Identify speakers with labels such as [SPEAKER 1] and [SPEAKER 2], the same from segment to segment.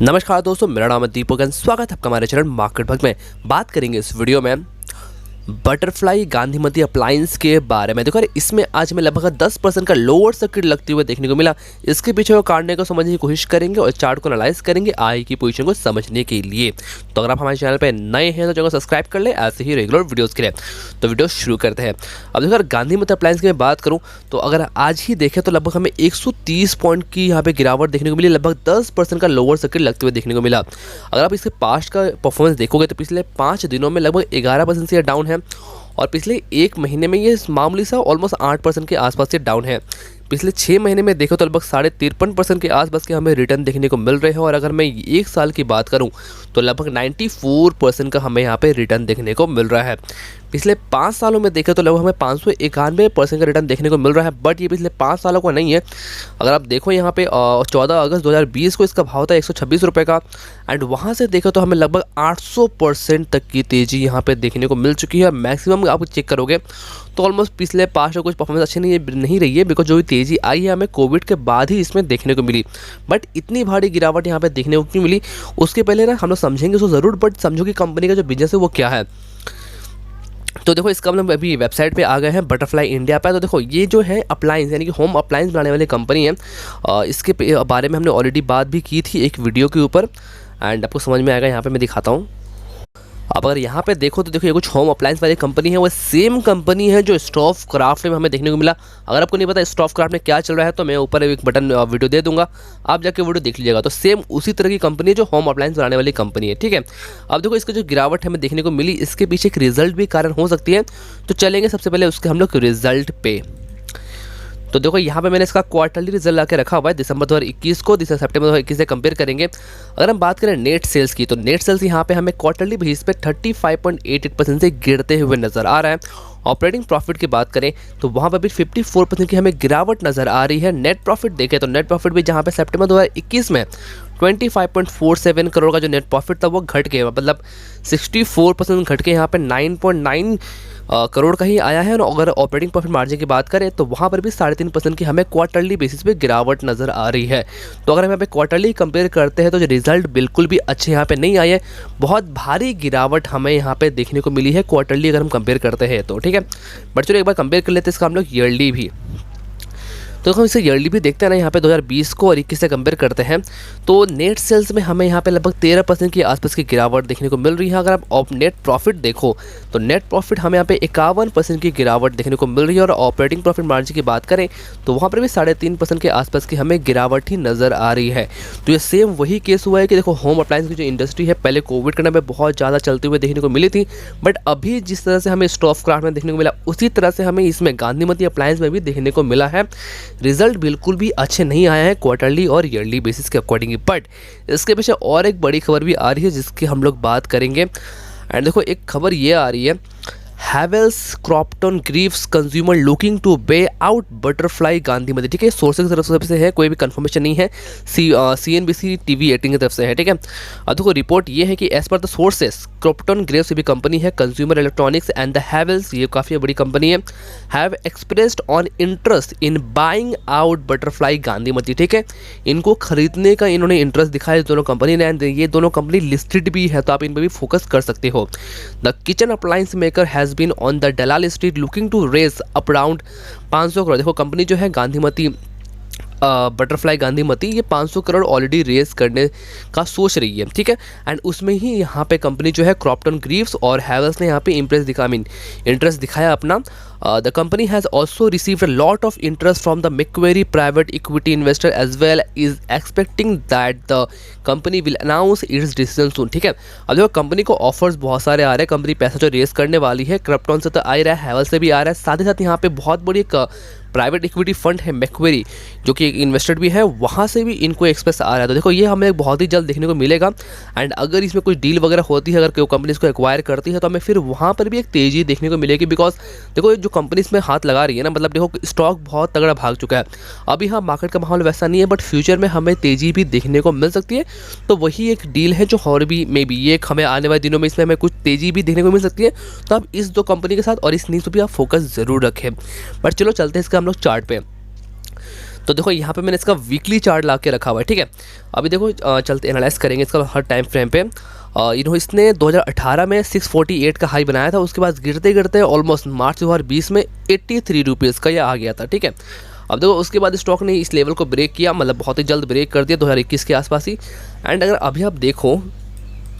[SPEAKER 1] नमस्कार दोस्तों, मेरा नाम है दीपक एंड स्वागत है आपका हमारे चैनल मार्केट भक्त में। बात करेंगे इस वीडियो में बटरफ्लाई गांधीमती अप्लायंस के बारे में। देखो इसमें आज में लगभग 10% का लोअर सर्किट लगते हुए देखने को मिला। इसके पीछे वो काटने को समझने की कोशिश करेंगे और चार्ट को एनालाइज करेंगे आई की पोजीशन को समझने के लिए। तो अगर आप हमारे चैनल पर नए हैं तो चैनल को सब्सक्राइब कर ले ऐसे ही रेगुलर वीडियोज़ के लिए। तो वीडियो शुरू करते हैं। अब देखो अगर गांधीमती अप्लायंस की मैं बात करूँ तो अगर आज ही देखें तो लगभग हमें 130 पॉइंट की यहाँ पे गिरावट देखने को मिली। लगभग 10% का लोअर सर्किट लगते हुए देखने को मिला। अगर आप इसके पास्ट का परफॉर्मेंस देखोगे तो पिछले 5 दिनों में लगभग 11% से डाउन है और पिछले एक महीने में ये मामूली सा ऑलमोस्ट 8% के आसपास से डाउन है। पिछले 6 महीने में देखो तो लगभग 53.5% के आसपास के हमें रिटर्न देखने को मिल रहे हैं। और अगर मैं एक साल की बात करूं तो लगभग 94% का हमें यहाँ पे रिटर्न देखने को मिल रहा है। पिछले 5 सालों में देखें तो लगभग हमें 591% का रिटर्न देखने को मिल रहा है। बट ये पिछले 5 सालों का नहीं है। अगर आप देखो यहाँ पे 14 अगस्त 2020 को इसका भाव था 126 रुपये का एंड वहाँ से देखो तो हमें लगभग 800% तक की तेज़ी यहाँ पे देखने को मिल चुकी है। मैक्सिमम आप चेक करोगे तो ऑलमोस्ट पिछले 5 कुछ परफॉर्मेंस अच्छी नहीं रही है बिकॉज जो भी तेज़ी आई है हमें कोविड के बाद ही इसमें देखने को मिली। बट इतनी भारी गिरावट यहाँ पे देखने को क्यों मिली उसके पहले ना हम लोग समझेंगे उसको ज़रूर। बट समझो कि कंपनी का जो बिजनेस है वो क्या है। तो देखो इसका हम अभी वेबसाइट पे आ गए हैं बटरफ्लाई इंडिया पे। तो देखो ये जो है अप्लायंस यानी कि होम अप्लायंस बनाने वाली कंपनी है। इसके बारे में हमने ऑलरेडी बात भी की थी एक वीडियो के ऊपर एंड आपको समझ में आएगा। यहाँ पे मैं दिखाता हूँ। अब अगर यहाँ पे देखो तो देखो ये कुछ होम अप्लायंस वाली कंपनी है। वो सेम कंपनी है जो स्टॉफ क्राफ्ट में हमें देखने को मिला। अगर आपको नहीं पता स्टॉफ क्राफ्ट में क्या चल रहा है तो मैं ऊपर एक बटन वीडियो दे दूंगा, आप जाके वीडियो देख लीजिएगा। तो सेम उसी तरह की कंपनी है जो होम अप्लायंस बनाने वाली कंपनी है। ठीक है, अब देखो इसका जो गिरावट हमें देखने को मिली इसके पीछे एक रिजल्ट भी कारण हो सकती है। तो चलेंगे सबसे पहले उसके हम लोग रिजल्ट पे। तो देखो यहाँ पे मैंने इसका क्वार्टरली रिजल्ट लाके रखा हुआ है दिसंबर 2021 को सितंबर 2021 से कंपेयर करेंगे। अगर हम बात करें नेट सेल्स की तो नेट सेल्स यहाँ पे हमें क्वार्टरली बेसिस पे 35.88% से गिरते हुए नजर आ रहा है। ऑपरेटिंग प्रॉफिट की बात करें तो वहाँ पर भी 54% की हमें गिरावट नज़र आ रही है। नेट प्रॉफिट देखें तो नेट प्रॉफिट भी जहाँ पे सितंबर 2021 में 25.47 करोड़ का जो नेट प्रॉफिट था वो घट गया, मतलब 64% घट के यहाँ पे 9.9 करोड़ का ही आया है। और अगर ऑपरेटिंग प्रॉफिट मार्जिन की बात करें तो वहाँ पर भी 3.5% की हमें क्वार्टरली बेसिस पे गिरावट नज़र आ रही है। तो अगर हम यहाँ पे क्वार्टरली कंपेयर करते हैं तो जो रिजल्ट बिल्कुल भी अच्छे यहाँ पे नहीं आए। बहुत भारी गिरावट हमें यहाँ पे देखने को मिली है क्वार्टरली अगर हम कंपेयर करते हैं तो। ठीक है, बट चलो एक बार कंपेयर कर लेते हैं इसका हम लोग ईयरली भी। तो हम इसे ईयरली भी देखते हैं ना, यहाँ पे 2020 को और 21 से कंपेयर करते हैं तो नेट सेल्स में हमें यहाँ पे लगभग 13% की आसपास की गिरावट देखने को मिल रही है। अगर आप नेट प्रॉफिट देखो तो नेट प्रॉफिट हमें यहाँ पे 51% की गिरावट देखने को मिल रही है। और ऑपरेटिंग प्रॉफिट मार्जिन की बात करें तो वहाँ पर भी 3.5% के आसपास की हमें गिरावट ही नज़र आ रही है। तो ये सेम वही केस हुआ है कि देखो होम अप्लायंस की जो इंडस्ट्री है पहले कोविड के टाइम में बहुत ज़्यादा चलते हुए देखने को मिली थी। बट अभी जिस तरह से हमें स्टॉफ क्राफ्ट में देखने को मिला उसी तरह से हमें इसमें गांधीमती अप्लायंस में भी देखने को मिला है। रिजल्ट बिल्कुल भी अच्छे नहीं आए हैं क्वार्टरली और ईयरली बेसिस के अकॉर्डिंग। बट इसके पीछे और एक बड़ी खबर भी आ रही है जिसकी हम लोग बात करेंगे। एंड देखो एक खबर ये आ रही है, Havells Crompton Greaves consumer looking to buy out butterfly Gandhimathi. ठीक है, सोर्सेज की तरफ से है, कोई भी कंफर्मेशन नहीं है। CNBC TV 18 की तरफ से है। ठीक है, अब देखो रिपोर्ट ये है कि as per the sources Crompton Greaves भी कंपनी है, consumer electronics and the Havells ये काफ़ी बड़ी कंपनी है, have expressed on interest in buying out butterfly Gandhimathi. ठीक है, इनको खरीदने का इन्होंने इंटरेस्ट दिखाया इस दोनों कंपनी ने एंड ये दोनों कंपनी लिस्टेड भी है तो आप इन पर भी फोकस कर सकते हो। The kitchen appliance maker has been on the Dalal Street looking to raise up around 500 crore. देखो कंपनी जो है गांधीमती बटरफ्लाई गांधीमती ये 500 करोड़ ऑलरेडी रेज करने का सोच रही है। ठीक है, एंड उसमें ही यहाँ पे कंपनी जो है क्रॉम्पटन ग्रीव्स और हैवेल्स ने यहाँ पे इंटरेस्ट दिखाया अपना। The company has also received a lot of interest from the Macquarie private equity investor as well, is expecting that the company will announce its decision soon। ठीक है, अब देखो कंपनी को ऑफर्स बहुत सारे आ रहे हैं। कंपनी पैसा जो रेस करने वाली है क्रॉम्पटन से तो आ ही रहा है, हैवेल्स से भी आ रहा है, साथ ही साथ यहाँ पे बहुत बड़ी एक प्राइवेट इक्विटी फंड है मैक्वेरी जो कि एक इन्वेस्टर भी है, वहाँ से भी इनको एक्सप्रेस आ रहा है। तो देखो ये हमें बहुत ही जल्द देखने को मिलेगा। एंड अगर इसमें कोई डील वगैरह होती है, अगर कोई कंपनी इसको एक्वायर करती है तो हमें फिर वहाँ पर भी एक तेज़ी देखने को मिलेगी। बिकॉज देखो जो कंपनी इसमें हाथ लगा रही है ना, मतलब देखो स्टॉक बहुत तगड़ा भाग चुका है। अभी हाँ मार्केट का माहौल वैसा नहीं है बट फ्यूचर में हमें तेज़ी भी देखने को मिल सकती है। तो वही एक डील है जो और भी मे बी ये हमें आने वाले दिनों में इसमें हमें कुछ तेज़ी भी देखने को मिल सकती है। तो आप इस दो कंपनी के साथ और इस न्यूज़ पर भी आप फोकस ज़रूर रखें। बट चलो चलते हैं इसका हम लोग चार्ट पे। तो देखो यहाँ पे मैंने इसका वीकली चार्ट ला के रखा हुआ है, ठीक है। अभी देखो चलते एनालाइज करेंगे इसका हर टाइम फ्रेम पे। इसने 2018 में 648 का हाई बनाया था, उसके बाद गिरते गिरते ऑलमोस्ट मार्च 2020 में 83 रुपीज़ का ये आ गया था, ठीक है। अब देखो उसके बाद स्टॉक ने इस लेवल को ब्रेक किया, मतलब बहुत ही जल्द ब्रेक कर दिया 2021 के आसपास ही। एंड अगर अभी आप देखो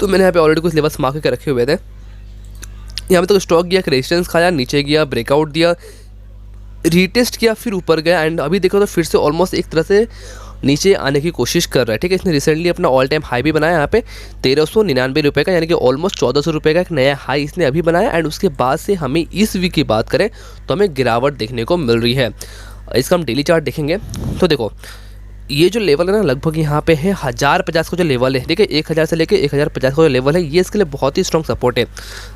[SPEAKER 1] तो मैंने यहाँ पे ऑलरेडी कुछ लेवल्स मार्क के रखे हुए थे। यहाँ पे तो स्टॉक गया, रेजिस्टेंस खाया, नीचे गया, ब्रेकआउट दिया, रीटेस्ट किया, फिर ऊपर गया एंड अभी देखो तो फिर से ऑलमोस्ट एक तरह से नीचे आने की कोशिश कर रहा है, ठीक है। इसने रिसेंटली अपना ऑल टाइम हाई भी बनाया यहाँ पे 1399 रुपये का, यानी कि ऑलमोस्ट 1400 रुपये का एक नया हाई इसने अभी बनाया। एंड उसके बाद से हमें इस वीक की बात करें तो हमें गिरावट देखने को मिल रही है। इसका हम डेली चार्ट देखेंगे तो देखो ये जो लेवल है ना, लगभग यहाँ पे है 1050 का जो लेवल है, ठीक है। 1000 से लेके 1050 का जो लेवल है, ये इसके लिए बहुत ही स्ट्रॉन्ग सपोर्ट है।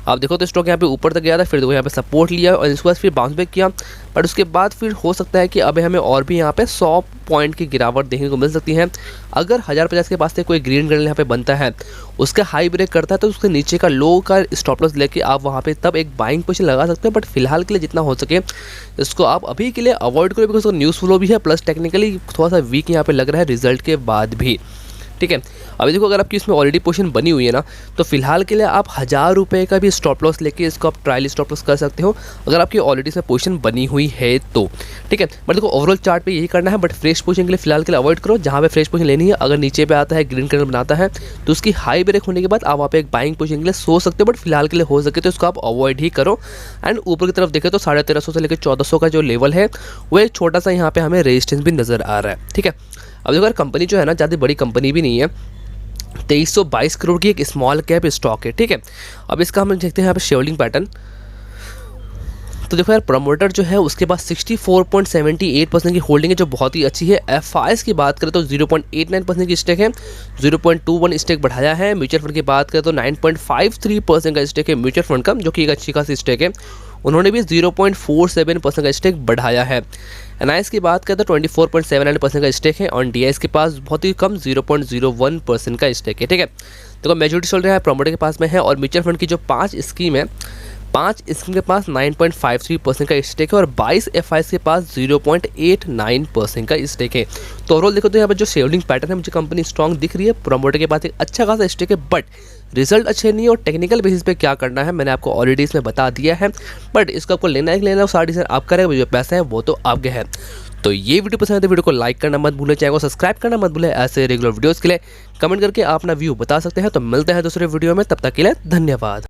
[SPEAKER 1] आप देखो तो स्टॉक यहाँ पे ऊपर तक गया था, फिर देखो यहाँ पे सपोर्ट लिया और इसके बाद फिर बाउंस बैक किया, बट उसके बाद फिर हो सकता है कि अभी हमें और भी यहाँ पे 100 पॉइंट की गिरावट देखने को मिल सकती है। अगर 1050 के पास से कोई ग्रीन कैंडल यहाँ पे बनता है, उसका हाई ब्रेक करता है, तो उसके नीचे का लो का स्टॉप लॉस लेके आप वहाँ पे तब एक बाइंग पोजीशन लगा सकते हैं। बट फिलहाल के लिए जितना हो सके इसको आप अभी के लिए अवॉइड करो, बिकॉज न्यूज़ फ्लो भी है, प्लस टेक्निकली थोड़ा सा वीक यहाँ पे लग रहा है रिजल्ट के बाद भी, ठीक है। अभी देखो अगर आपकी इसमें ऑलरेडी पोजीशन बनी हुई है ना, तो फिलहाल के लिए आप 1000 रुपये का भी स्टॉप लॉस लेके इसको आप ट्रायल स्टॉप लॉस कर सकते हो, अगर आपकी ऑलरेडी इसमें पोजीशन बनी हुई है तो, ठीक है। बट देखो ओवरऑल चार्ट पे यही करना है, बट फ्रेश पोजीशन के लिए फिलहाल के लिए अवॉइड करो। जहाँ पे फ्रेश पोजीशन लेनी है, अगर नीचे पे आता है ग्रीन कैंडल बनाता है तो उसकी हाई ब्रेक होने के बाद आप वहाँ पे एक बाइंग पोजीशन के लिए सोच सकते हो, बट फिलहाल के लिए हो सके तो इसको आप अवॉइड ही करो। एंड ऊपर की तरफ देखें तो 1350 से लेकर 1400 का जो लेवल है वो एक छोटा सा यहाँ पे हमें रेजिस्टेंस भी नजर आ रहा है, ठीक है। अब देखो कंपनी जो है ना, ज़्यादा बड़ी कंपनी भी नहीं है, 2322 करोड़ की एक स्मॉल कैप स्टॉक है, ठीक है। अब इसका हम देखते हैं यहाँ पे शेयरहोल्डिंग पैटर्न। तो देखो यार प्रमोटर जो है उसके पास 64.78% की होल्डिंग है, जो बहुत ही अच्छी है। एफआईएस की बात करें तो 0.89% की स्टेक है, 0.21 स्टेक बढ़ाया है। म्यूचुअल फंड की बात करें तो 9.53% का स्टेक है म्यूचुअल फंड का, जो कि एक अच्छी खासी स्टेक है, उन्होंने भी 0.47% का स्टेक बढ़ाया है। एनआईएस की बात करें तो 24.79% का स्टेक है, और डीआईएस के पास बहुत ही कम 0.01% का स्टेक है, ठीक है। देखो मेजॉरिटी चल रहा है प्रमोटर के पास में है, और म्यूचुअल फंड की जो 5 स्कीम है, 5 स्कीम के पास 9.53% का स्टेक है, और 22 एफआईएस के पास 0.89% का स्टेक है। तो ओवरऑल देखो तो यहाँ पर जो शेयरहोल्डिंग पैटर्न है मुझे कंपनी स्ट्रॉन्ग दिख रही है। प्रमोटर के पास एक अच्छा खासा स्टेक है, बट रिजल्ट अच्छे नहीं है, और टेक्निकल बेसिस पे क्या करना है मैंने आपको ऑलरेडी इसमें बता दिया है। बट इसको आपको लेना है कि लेना, सारा डिसीजन आप करेंगे, जो पैसा है वो तो आपके है। तो ये वीडियो पसंद है तो वीडियो को लाइक करना मत भूलें, चैनल को सब्सक्राइब करना मत भूलें। ऐसे रेगुलर वीडियोस के लिए कमेंट करके आप अपना व्यू बता सकते हैं। तो मिलते हैं दूसरे वीडियो में, तब तक के लिए धन्यवाद।